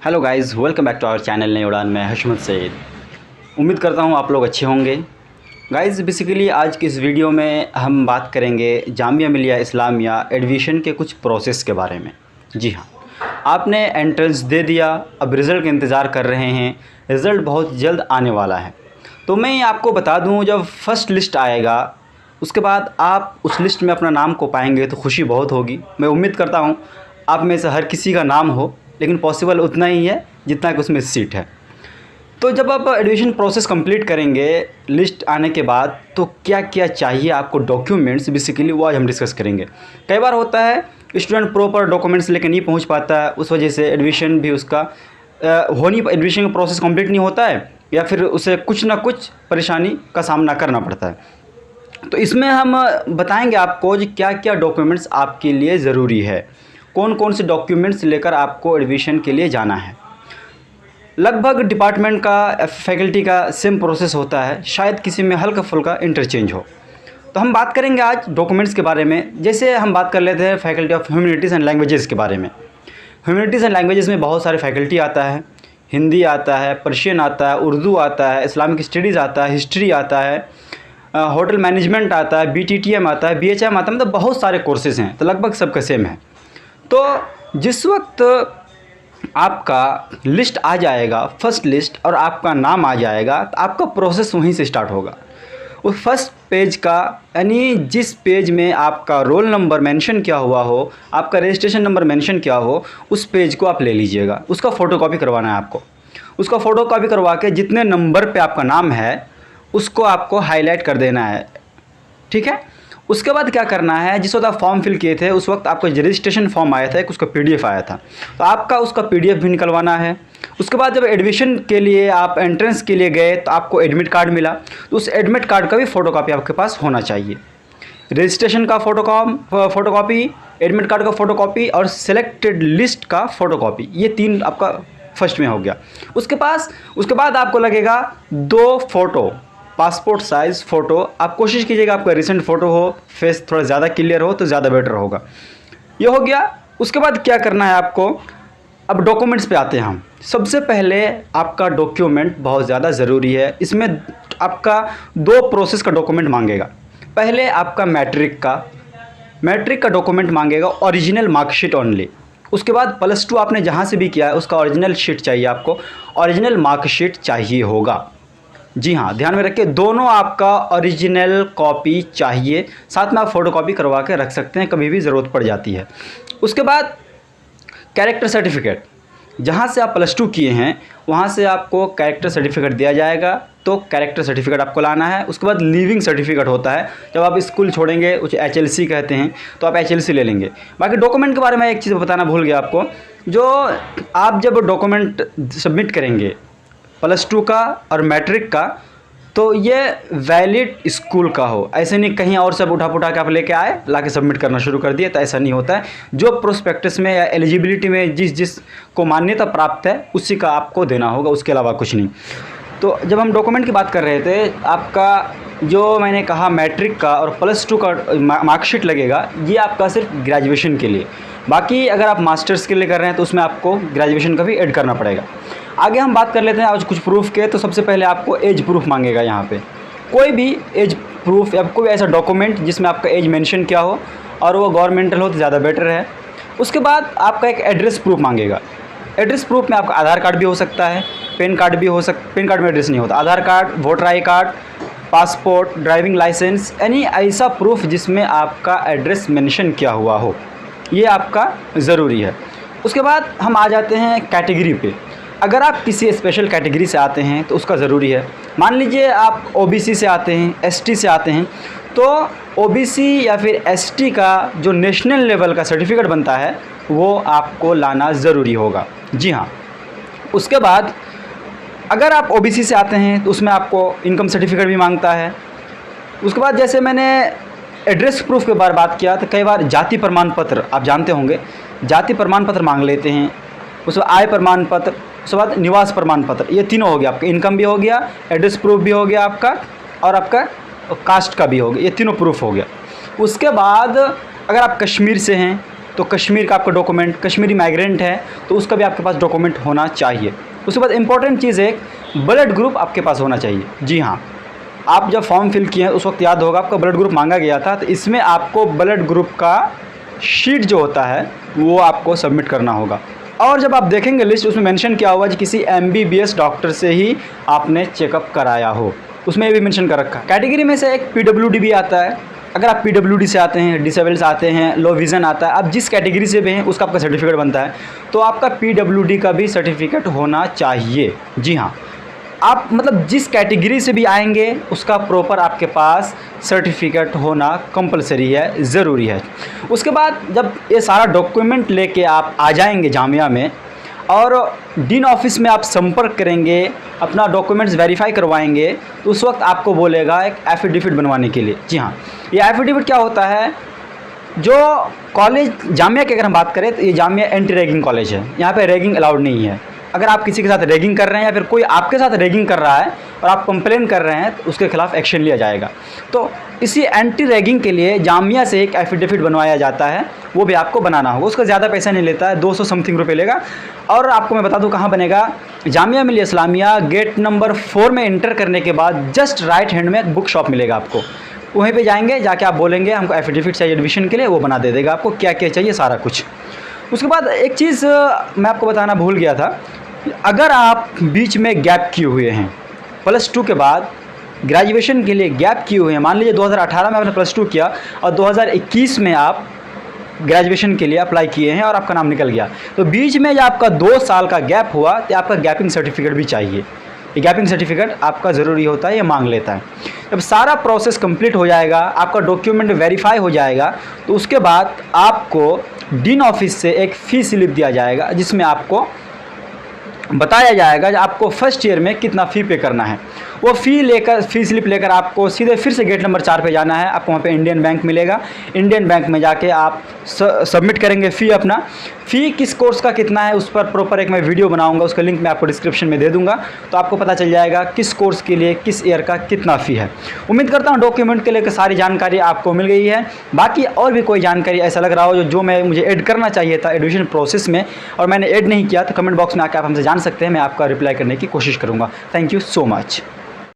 Hello guys, welcome back to our channel Nai Udaan में हशमत सईद। उम्मीद करता हूँ आप लोग अच्छे होंगे। गाइस बेसिकली आज की इस वीडियो में हम बात करेंगे जामिया मिलिया इस्लामिया एडमिशन के कुछ प्रोसेस के बारे में। जी हाँ, आपने एंट्रेंस दे दिया, अब रिज़ल्ट का इंतज़ार कर रहे हैं। रिज़ल्ट बहुत जल्द आने वाला है। तो मैं आपको बता दूँ, जब फर्स्ट लिस्ट आएगा उसके बाद आप उस लिस्ट में अपना नाम को पाएंगे तो खुशी बहुत होगी। मैं उम्मीद करता हूँ आप में से हर किसी का नाम हो, लेकिन पॉसिबल उतना ही है जितना कि उसमें सीट है। तो जब आप एडमिशन प्रोसेस कंप्लीट करेंगे लिस्ट आने के बाद, तो क्या क्या चाहिए आपको डॉक्यूमेंट्स, बेसिकली वो आज हम डिस्कस करेंगे। कई बार होता है स्टूडेंट प्रॉपर डॉक्यूमेंट्स लेकर नहीं पहुंच पाता है, उस वजह से एडमिशन भी उसका एडमिशन का प्रोसेस कंप्लीट नहीं होता है, या फिर उसे कुछ ना कुछ परेशानी का सामना करना पड़ता है। तो इसमें हम बताएंगे आपको कि क्या क्या डॉक्यूमेंट्स आपके लिए ज़रूरी है, कौन कौन से डॉक्यूमेंट्स लेकर आपको एडमिशन के लिए जाना है। लगभग डिपार्टमेंट का फैकल्टी का सेम प्रोसेस होता है, शायद किसी में हल्का फुल्का इंटरचेंज हो। तो हम बात करेंगे आज डॉक्यूमेंट्स के बारे में। जैसे हम बात कर लेते हैं faculty of humanities and languages के बारे में। ह्यूमैनिटीज़ एंड लैंग्वेजेस में बहुत सारे फैकल्टी आता है। हिंदी आता है, पर्शियन आता है, उर्दू आता है, इस्लामिक स्टडीज़ आता है, हिस्ट्री आता है, होटल मैनेजमेंट आता है, BTTM आता है, BHM आता है, मतलब बहुत सारे कोर्सेज़ हैं। तो लगभग सबका सेम है। तो जिस वक्त आपका लिस्ट आ जाएगा, फर्स्ट लिस्ट, और आपका नाम आ जाएगा, तो आपका प्रोसेस वहीं से स्टार्ट होगा। उस फर्स्ट पेज का, यानी जिस पेज में आपका रोल नंबर मेंशन किया हुआ हो, आपका रजिस्ट्रेशन नंबर मेंशन किया हो, उस पेज को आप ले लीजिएगा। उसका फ़ोटोकॉपी करवाना है आपको। उसका फ़ोटोकॉपी करवा के जितने नंबर पे आपका नाम है उसको आपको हाईलाइट कर देना है, ठीक है। उसके बाद क्या करना है, जिस वक्त आप फॉर्म फिल किए थे उस वक्त आपको रजिस्ट्रेशन फॉर्म आया था, एक उसका PDF आया था, तो आपका उसका PDF भी निकलवाना है। उसके बाद जब एडमिशन के लिए आप एंट्रेंस के लिए गए तो आपको एडमिट कार्ड मिला, तो उस एडमिट कार्ड का भी फ़ोटोकॉपी आपके पास होना चाहिए। रजिस्ट्रेशन का फ़ोटोकॉपी, एडमिट कार्ड का फ़ोटोकॉपी और सिलेक्टेड लिस्ट का फ़ोटोकॉपी, ये 3 आपका फर्स्ट में हो गया। उसके बाद आपको लगेगा 2 फ़ोटो, पासपोर्ट साइज़ फ़ोटो। आप कोशिश कीजिएगा आपका रिसेंट फ़ोटो हो, फेस थोड़ा ज़्यादा क्लियर हो तो ज़्यादा बेटर होगा। ये हो गया। उसके बाद क्या करना है आपको, अब डॉक्यूमेंट्स पे आते हैं हम। सबसे पहले आपका डॉक्यूमेंट बहुत ज़्यादा ज़रूरी है। इसमें आपका 2 प्रोसेस का डॉक्यूमेंट मांगेगा। पहले आपका मैट्रिक का डॉक्यूमेंट मांगेगा, ओरिजिनल मार्कशीट ओनली। उसके बाद +2 आपने जहाँ से भी किया है उसका ओरिजिनल शीट चाहिए आपको, ओरिजिनल मार्कशीट चाहिए होगा। जी हाँ, ध्यान में रखिए, दोनों आपका ओरिजिनल कॉपी चाहिए। साथ में आप फ़ोटोकॉपी करवा के रख सकते हैं, कभी भी ज़रूरत पड़ जाती है। उसके बाद कैरेक्टर सर्टिफिकेट, जहाँ से आप +2 किए हैं वहाँ से आपको कैरेक्टर सर्टिफिकेट दिया जाएगा, तो कैरेक्टर सर्टिफिकेट आपको लाना है। उसके बाद लीविंग सर्टिफिकेट होता है, जब आप स्कूल छोड़ेंगे उसे HLC कहते हैं, तो आप HLC ले लेंगे। बाकी डॉक्यूमेंट के बारे में एक चीज़ बताना भूल गया आपको, जो आप जब डॉक्यूमेंट सबमिट करेंगे +2 का और मैट्रिक का, तो ये वैलिड स्कूल का हो। ऐसे नहीं कहीं और सब उठा पुठा के आप लेके आए, ला के सबमिट करना शुरू कर दिए, तो ऐसा नहीं होता है। जो प्रोस्पेक्टस में या एलिजिबिलिटी में जिस को मान्यता प्राप्त है उसी का आपको देना होगा, उसके अलावा कुछ नहीं। तो जब हम डॉक्यूमेंट की बात कर रहे थे, आपका जो मैंने कहा मैट्रिक का और +2 का मार्कशीट लगेगा, ये आपका सिर्फ ग्रेजुएशन के लिए। बाकी अगर आप मास्टर्स के लिए कर रहे हैं तो उसमें आपको ग्रेजुएशन का भी ऐड करना पड़ेगा। आगे हम बात कर लेते हैं आज कुछ प्रूफ के। तो सबसे पहले आपको एज प्रूफ मांगेगा। यहाँ पे कोई भी एज प्रूफ या कोई ऐसा डॉक्यूमेंट जिसमें आपका एज मेंशन किया हो और वो गवर्नमेंटल हो तो ज़्यादा बेटर है। उसके बाद आपका एक एड्रेस प्रूफ मांगेगा। एड्रेस प्रूफ में आपका आधार कार्ड भी हो सकता है, पैन कार्ड भी हो सकता, पैन कार्ड में एड्रेस नहीं होता। Aadhaar card, voter ID card, passport, driving licence, यानी ऐसा प्रूफ जिसमें आपका एड्रेस मेंशन किया हुआ हो, ये आपका ज़रूरी है। उसके बाद हम आ जाते हैं कैटेगरी पे। अगर आप किसी स्पेशल कैटेगरी से आते हैं तो उसका ज़रूरी है। मान लीजिए आप OBC से आते हैं, ST से आते हैं, तो OBC या फिर ST का जो नेशनल लेवल का सर्टिफिकेट बनता है वो आपको लाना ज़रूरी होगा। जी हाँ। उसके बाद अगर आप OBC से आते हैं तो उसमें आपको इनकम सर्टिफिकेट भी मांगता है। उसके बाद जैसे मैंने एड्रेस प्रूफ के बारे बात किया, तो कई बार जाति प्रमाण पत्र, आप जानते होंगे, जाति प्रमाण पत्र मांग लेते हैं। उसके बाद आय प्रमाण पत्र, उसके बाद निवास प्रमाण पत्र, ये तीनों हो गया। आपका इनकम भी हो गया, एड्रेस प्रूफ भी हो गया आपका, और आपका कास्ट का भी हो गया। ये तीनों प्रूफ हो गया। उसके बाद अगर आप कश्मीर से हैं तो कश्मीर का आपका डॉक्यूमेंट, कश्मीरी माइग्रेंट है तो उसका भी आपके पास डॉक्यूमेंट होना चाहिए। उसके बाद इंपॉर्टेंट चीज़ है, ब्लड ग्रुप आपके पास होना चाहिए। जी हाँ, आप जब फॉर्म फिल किए हैं उस वक्त याद होगा आपका ब्लड ग्रुप मांगा गया था, तो इसमें आपको ब्लड ग्रुप का शीट जो होता है वो आपको सबमिट करना होगा। और जब आप देखेंगे लिस्ट, उसमें मेंशन किया हुआ है किसी MBBS डॉक्टर से ही आपने चेकअप कराया हो, उसमें ये भी मेंशन कर रखा है। कैटेगरी में से एक PWD भी आता है। अगर आप PWD से आते हैं, डिसेबल्स आते हैं, लो विज़न आता है, आप जिस कैटेगरी से भी हैं उसका आपका सर्टिफिकेट बनता है, तो आपका PWD का भी सर्टिफिकेट होना चाहिए। जी हाँ, आप मतलब जिस कैटेगरी से भी आएंगे उसका प्रॉपर आपके पास सर्टिफिकेट होना कंपलसरी है, ज़रूरी है। उसके बाद जब ये सारा डॉक्यूमेंट लेके आप आ जाएंगे जामिया में और डीन ऑफिस में आप संपर्क करेंगे, अपना डॉक्यूमेंट्स वेरीफाई करवाएंगे, तो उस वक्त आपको बोलेगा एक एफिडेविट बनवाने के लिए। जी हाँ, ये एफिडेविट क्या होता है, जो कॉलेज जामिया की अगर हम बात करें तो ये जामिया एंटी रैगिंग कॉलेज है, यहाँ पे रैगिंग अलाउड नहीं है। अगर आप किसी के साथ रैगिंग कर रहे हैं या फिर कोई आपके साथ रैगिंग कर रहा है और आप कंप्लेन कर रहे हैं तो उसके खिलाफ एक्शन लिया जाएगा। तो इसी एंटी रैगिंग के लिए जामिया से एक एफिडेविट बनवाया जाता है, वो भी आपको बनाना होगा। उसका ज़्यादा पैसा नहीं लेता है, 200 समथिंग रुपये लेगा। और आपको मैं बता दूं कहाँ बनेगा, जामिया मिलिया इस्लामिया गेट नंबर 4 में एंटर करने के बाद जस्ट राइट हैंड में एक बुक शॉप मिलेगा आपको, वहीं पे जाएंगे, जाके आप बोलेंगे हमको एफिडेविट चाहिए एडमिशन के लिए, वो बना दे देगा आपको, क्या क्या चाहिए सारा कुछ। उसके बाद एक चीज़ मैं आपको बताना भूल गया था, अगर आप बीच में गैप किए हुए हैं, +2 के बाद ग्रेजुएशन के लिए गैप किए हुए हैं, मान लीजिए 2018 में आपने +2 किया और 2021 में आप ग्रेजुएशन के लिए अप्लाई किए हैं और आपका नाम निकल गया, तो बीच में जब आपका 2 साल का गैप हुआ तो आपका गैपिंग सर्टिफिकेट भी चाहिए। ये गैपिंग सर्टिफिकेट आपका ज़रूरी होता है, ये मांग लेता है। जब सारा प्रोसेस कंप्लीट हो जाएगा, आपका डॉक्यूमेंट वेरीफाई हो जाएगा, तो उसके बाद आपको डीन ऑफिस से एक फ़ी स्लिप दिया जाएगा, जिसमें आपको बताया जाएगा आपको फर्स्ट ईयर में कितना फ़ी पे करना है। वो फ़ी स्लिप लेकर आपको सीधे फिर से गेट नंबर 4 पे जाना है। आपको वहाँ पे इंडियन बैंक मिलेगा, इंडियन बैंक में जाके आप सबमिट करेंगे फ़ी अपना। फ़ी किस कोर्स का कितना है उस पर प्रॉपर एक मैं वीडियो बनाऊंगा, उसका लिंक मैं आपको डिस्क्रिप्शन में दे दूंगा, तो आपको पता चल जाएगा किस कोर्स के लिए किस ईयर का कितना फ़ी है। उम्मीद करता हूँ डॉक्यूमेंट के लिए सारी जानकारी आपको मिल गई है। बाकी और भी कोई जानकारी ऐसा लग रहा हो जो मुझे ऐड करना चाहिए था एडमिशन प्रोसेस में और मैंने ऐड नहीं किया, तो कमेंट बॉक्स में आकर आप हमसे जान सकते हैं, मैं आपका रिप्लाई करने की कोशिश करूँगा। Thank you so much.